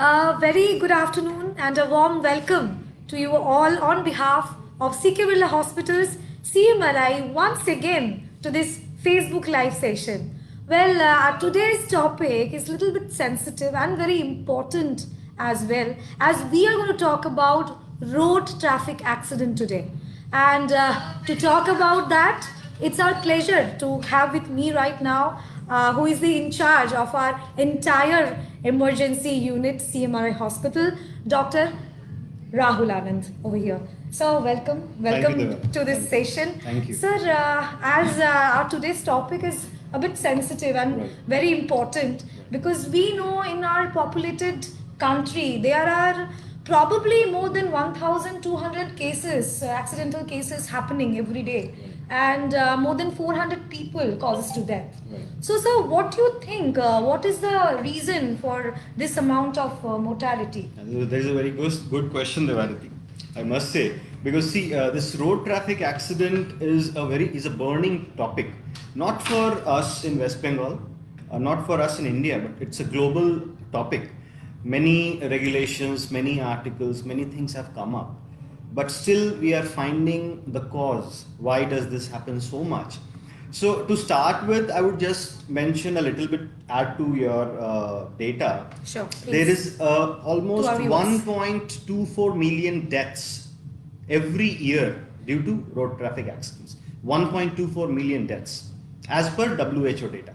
A very good afternoon and a warm welcome to you all on behalf of CK Birla Hospitals CMRI once again to this Facebook live session. Well, today's topic is a little bit sensitive and very important as well, as we are going to talk about road traffic accident today. And to talk about that, it's our pleasure to have with me right now who is the in charge of our entire emergency unit CMRI hospital, Dr. Rahul Anand over here. So welcome to this session. Thank you. Sir, as our today's topic is a bit sensitive and Right. very important because we know in our populated country there are probably more than 1,200 cases, accidental cases happening every day, and more than 400 people causes to death. Right. So, sir, what do you think? What is the reason for this amount of mortality? There is a very good question, Devanati. I must say, because see, this road traffic accident is a burning topic, not for us in West Bengal, not for us in India, but it's a global topic. Many regulations, many articles, many things have come up, but still we are finding the cause. Why does this happen so much? So to start with, I would just mention a little bit, add to your data. Sure, There please. is almost To our viewers. 1.24 million deaths every year due to road traffic accidents. 1.24 million deaths as per WHO data.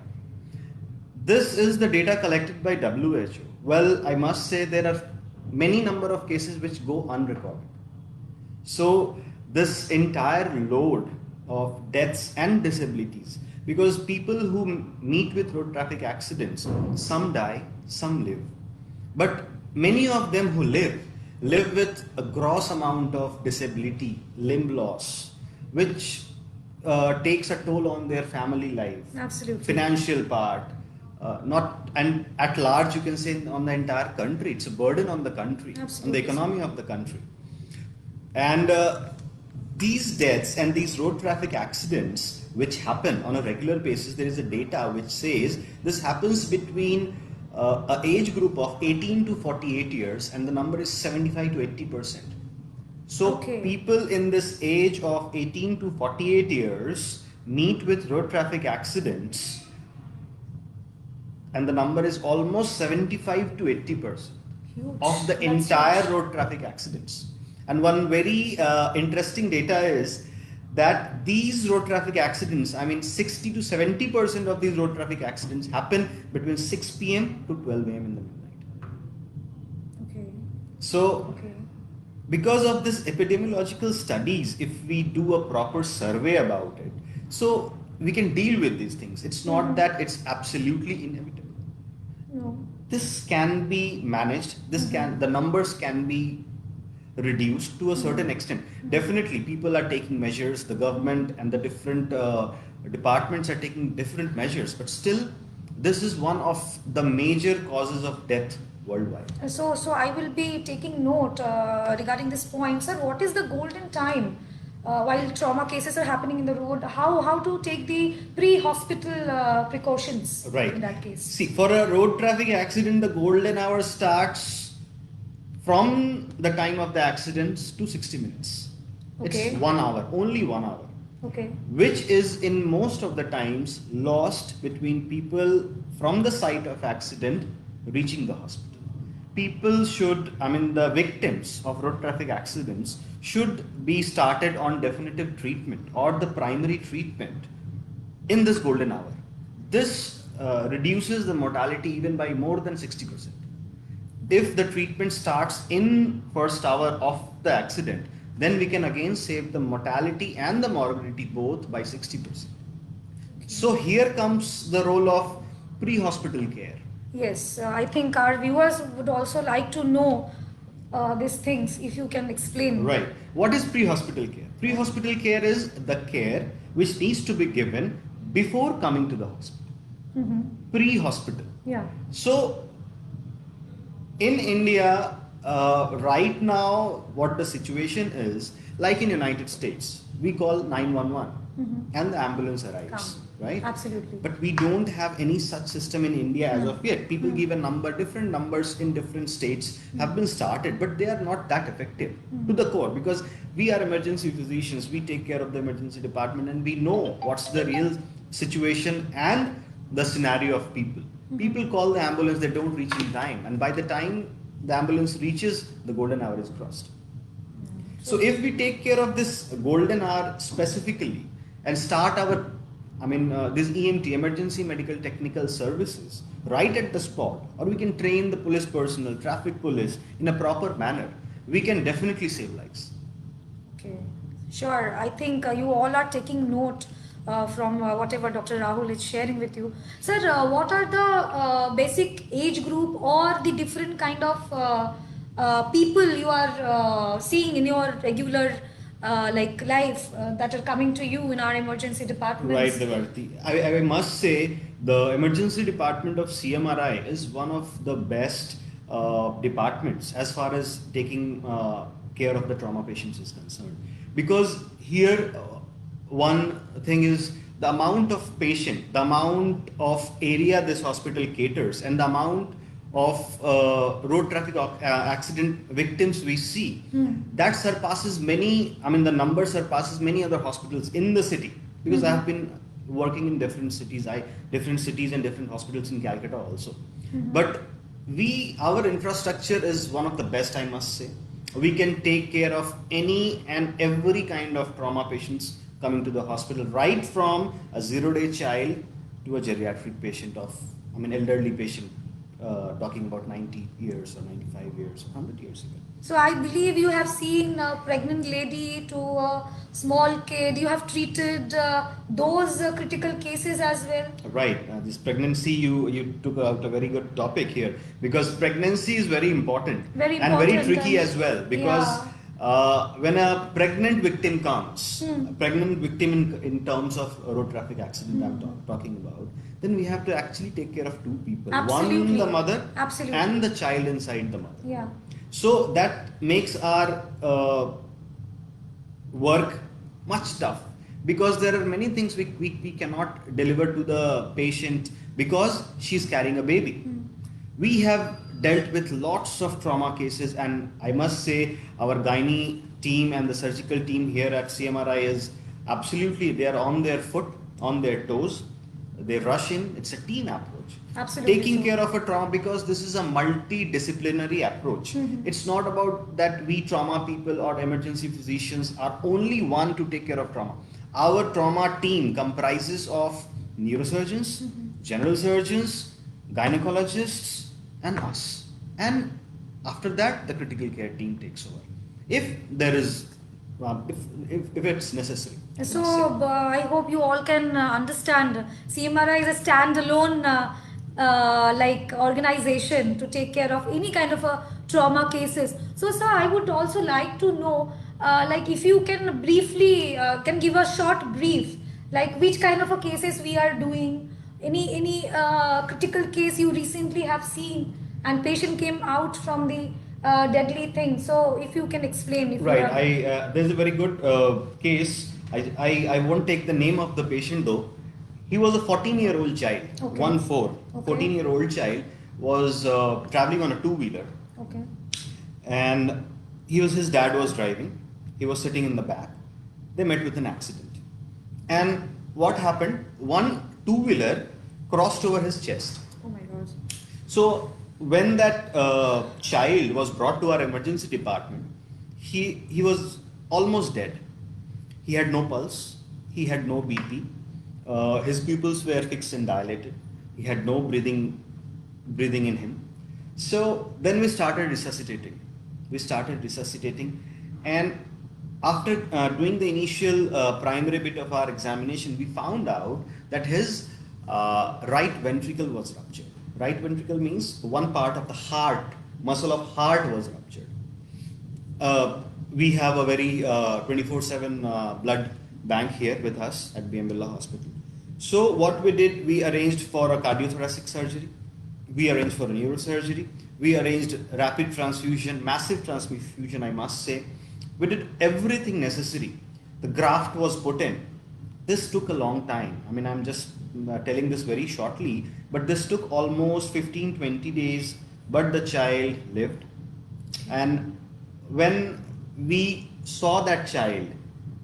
This is the data collected by WHO. Well, I must say there are many number of cases which go unrecorded. So this entire load of deaths and disabilities, because people who meet with road traffic accidents, some die, some live. But many of them who live with a gross amount of disability, limb loss, which takes a toll on their family life, Absolutely. financial part, not and at large you can say on the entire country. It's a burden on the country, on Absolutely. the economy of the country. And these deaths and these road traffic accidents which happen on a regular basis, there is a data which says this happens between a age group of 18 to 48 years, and the number is 75 to 80%. So Okay. people in this age of 18 to 48 years meet with road traffic accidents, and the number is almost 75 to 80% Huge. of the That's entire huge. road traffic accidents. And one very interesting data is that these road traffic accidents, I mean 60 to 70% of these road traffic accidents happen between 6 p.m. to 12 a.m. in the midnight. Okay. So Okay. because of this epidemiological studies, if we do a proper survey about it, so we can deal with these things. It's not that it's absolutely inevitable. No. This can be managed. The numbers can be reduced to a certain extent. Definitely people are taking measures, the government and the different departments are taking different measures, but still this is one of the major causes of death worldwide. So I will be taking note regarding this point, sir. What is the golden time while trauma cases are happening in the road? How to take the pre-hospital precautions Right. in that case? See, for a road traffic accident, the golden hour starts from the time of the accidents to 60 minutes. Okay. It's 1 hour, only 1 hour, Okay. which is in most of the times lost between people from the site of accident reaching the hospital. People should, I mean, the victims of road traffic accidents should be started on definitive treatment or the primary treatment in this golden hour. This reduces the mortality even by more than 60%. If the treatment starts in first hour of the accident, then we can again save the mortality and the morbidity both by 60%. So here comes the role of pre-hospital care. Yes, I think our viewers would also like to know these things. If you can explain. Right. What is pre-hospital care? Pre-hospital care is the care which needs to be given before coming to the hospital. Mm-hmm. Pre-hospital. Yeah. So in India, right now, what the situation is, like in United States, we call 911. and the ambulance arrives, Come. right? Absolutely. But we don't have any such system in India as of yet. People give a number, different numbers in different states have been started, but they are not that effective to the core, because we are emergency physicians, we take care of the emergency department, and we know what's the real situation and the scenario of people. People call the ambulance, they don't reach in time, and by the time the ambulance reaches, the golden hour is crossed. So if we take care of this golden hour specifically and start our, this EMT, emergency medical technical services, right at the spot, or we can train the police personnel, traffic police in a proper manner, we can definitely save lives. Okay, sure. I think you all are taking note from whatever Dr. Rahul is sharing with you. Sir, what are the basic age group or the different kind of people you are seeing in your regular life that are coming to you in our emergency departments? Right, Devarti. I must say the emergency department of CMRI is one of the best departments as far as taking care of the trauma patients is concerned. Because here, one thing is the amount of patient, the amount of area this hospital caters, and the amount of road traffic accident victims we see, that surpasses many, the number surpasses many other hospitals in the city. Because I have been working in different cities and different hospitals in Calcutta also. But our infrastructure is one of the best, I must say. We can take care of any and every kind of trauma patients coming to the hospital, right from a 0-day child to a geriatric patient elderly patient, talking about 90 years or 95 years or 100 years ago. So I believe you have seen a pregnant lady to a small kid. You have treated those critical cases as well. Right. This pregnancy, you took out a very good topic here, because pregnancy is very important, and very tricky as well, because when a pregnant victim comes, a pregnant victim in terms of road traffic accident I'm talking about, then we have to actually take care of two people. Absolutely. One, the mother, Absolutely. and the child inside the mother. Yeah. So that makes our work much tough, because there are many things we cannot deliver to the patient because she's carrying a baby. We have dealt with lots of trauma cases, and I must say our gynae team and the surgical team here at CMRI is absolutely, they are on their foot, on their toes. They rush in. It's a team approach. Absolutely. Taking care of a trauma, because this is a multidisciplinary approach. It's not about that we trauma people or emergency physicians are only one to take care of trauma. Our trauma team comprises of neurosurgeons, general surgeons, gynecologists, and us. And after that, the critical care team takes over, if there is, if it's necessary. So I hope you all can understand. CMRI is a standalone organization to take care of any kind of a trauma cases. So sir, I would also like to know, if you can briefly can give a short brief, like which kind of a cases we are doing, any critical case you recently have seen and patient came out from the deadly thing. So if you can explain. If Right. There's a very good case. I won't take the name of the patient though. He was a 14-year-old child. Okay. 1-4. Okay. 14-year-old child was traveling on a two-wheeler, Okay. and his dad was driving. He was sitting in the back. They met with an accident. And what happened? One two-wheeler crossed over his chest. Oh my God. So when that child was brought to our emergency department, he was almost dead. He had no pulse. He had no BP. His pupils were fixed and dilated. He had no breathing in him. So then we started resuscitating. And after doing the initial primary bit of our examination, we found out that his right ventricle was ruptured. Right ventricle means one part of the heart, muscle of heart was ruptured. We have a very 24/7 blood bank here with us at BM Birla Hospital. So what we did, we arranged for a cardiothoracic surgery, we arranged for a neurosurgery, we arranged rapid transfusion, massive transfusion, I must say. We did everything necessary. The graft was put in. this took a long time. I mean, I'm just telling this very shortly, but this took almost 15-20 days, but the child lived. And when we saw that child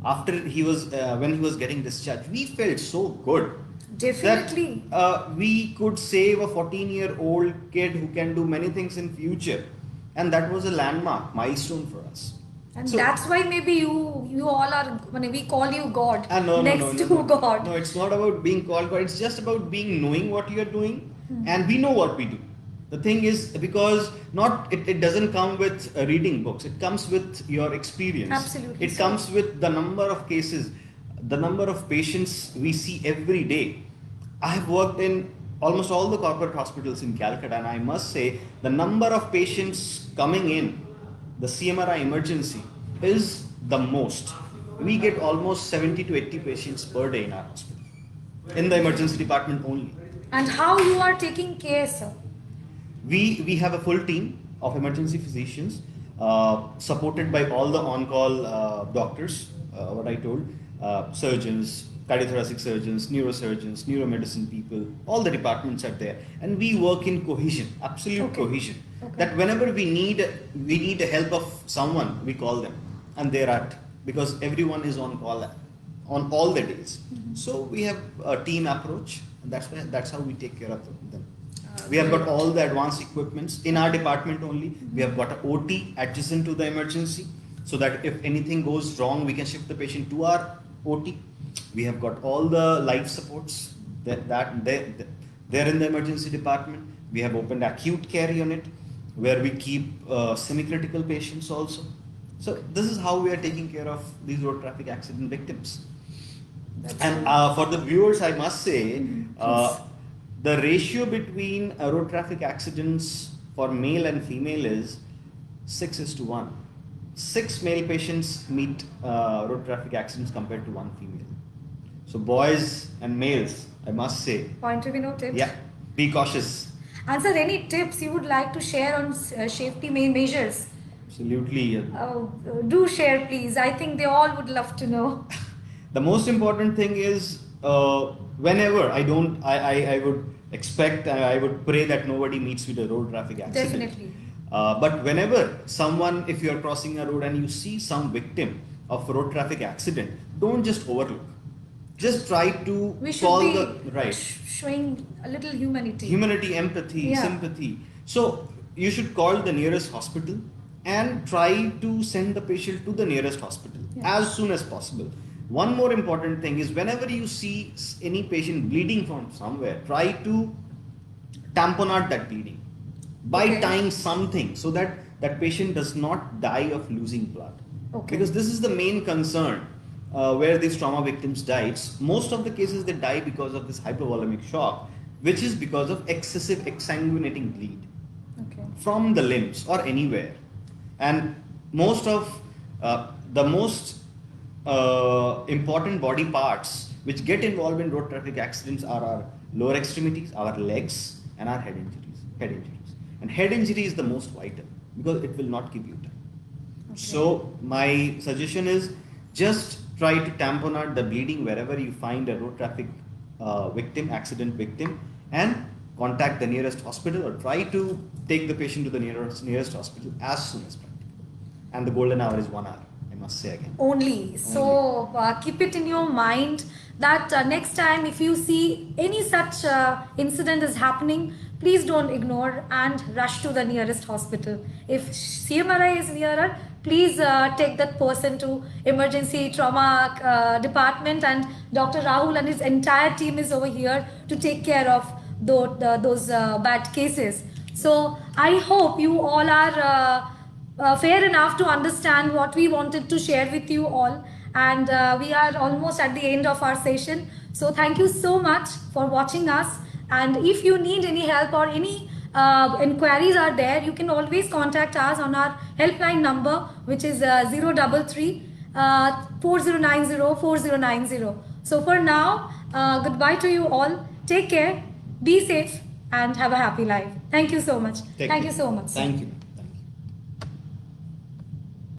after he was when he was getting discharged, we felt so good Definitely. that we could save a 14-year-old kid who can do many things in future, and that was a landmark milestone for us. And So- that's why maybe you all are, when we call you God, no, next to no. God. No, it's not about being called God. It's just about being knowing what you are doing, Hmm. and we know what we do. The thing is, because it doesn't come with reading books. It comes with your experience. Absolutely. It comes with the number of cases, the number of patients we see every day. I have worked in almost all the corporate hospitals in Calcutta, and I must say the number of patients coming in the CMRI emergency is the most. We get almost 70 to 80 patients per day in our hospital, in the emergency department only. And how you are taking care, sir? We have a full team of emergency physicians supported by all the on-call doctors, what I told, surgeons, cardiothoracic surgeons, neurosurgeons, neuromedicine people, all the departments are there. And we work in cohesion, absolute Okay. cohesion. Okay. That whenever we need the help of someone, we call them and they're at, because everyone is on call on all the days. So we have a team approach, and that's how we take care of them. We have got all the advanced equipments in our department only. We have got a OT adjacent to the emergency, so that if anything goes wrong, we can shift the patient to our OT. We have got all the life supports they're in the emergency department. We have opened acute care unit where we keep semi-critical patients also. So this is how we are taking care of these road traffic accident victims. That's And so- for the viewers, I must say, Please. the ratio between road traffic accidents for male and female is 6:1. 6 male patients meet road traffic accidents compared to 1 female. So boys and males, I must say, Point to be noted. yeah, be cautious. And sir, any tips you would like to share on safety measures? Absolutely. Do share, please. I think they all would love to know. The most important thing is whenever I would expect, I would pray that nobody meets with a road traffic accident. Definitely. But whenever someone, if you are crossing a road and you see some victim of a road traffic accident, don't just overlook. Just try to We should call be the right showing a little humanity. humanity, empathy, Yeah. sympathy. So you should call the nearest hospital and try to send the patient to the nearest hospital Yeah. as soon as possible. One more important thing is whenever you see any patient bleeding from somewhere, try to tamponade out that bleeding. By Okay. tying something so that that patient does not die of losing blood. Okay. Because this is the main concern where these trauma victims die. Most of the cases they die because of this hypovolemic shock, which is because of excessive exsanguinating bleed Okay. from the limbs or anywhere. And most of the most important body parts which get involved in road traffic accidents are our lower extremities, our legs, and our head injuries. And head injury is the most vital because it will not give you time. Okay. So my suggestion is just try to tamponade out the bleeding wherever you find a road traffic accident victim, and contact the nearest hospital or try to take the patient to the nearest hospital as soon as practical. And the golden hour is 1 hour, I must say again. Only. So keep it in your mind that next time if you see any such incident is happening, please don't ignore and rush to the nearest hospital. If CMRI is nearer, please take that person to emergency trauma department, and Dr. Rahul and his entire team is over here to take care of those bad cases. So I hope you all are fair enough to understand what we wanted to share with you all, and we are almost at the end of our session. So thank you so much for watching us, and if you need any help or any inquiries are there, you can always contact us on our helpline number, which is 033 4090 4090. So for now, goodbye to you all. Take care, be safe, and have a happy life. Thank you so much. Take Thank care. you so much, sir. Thank you.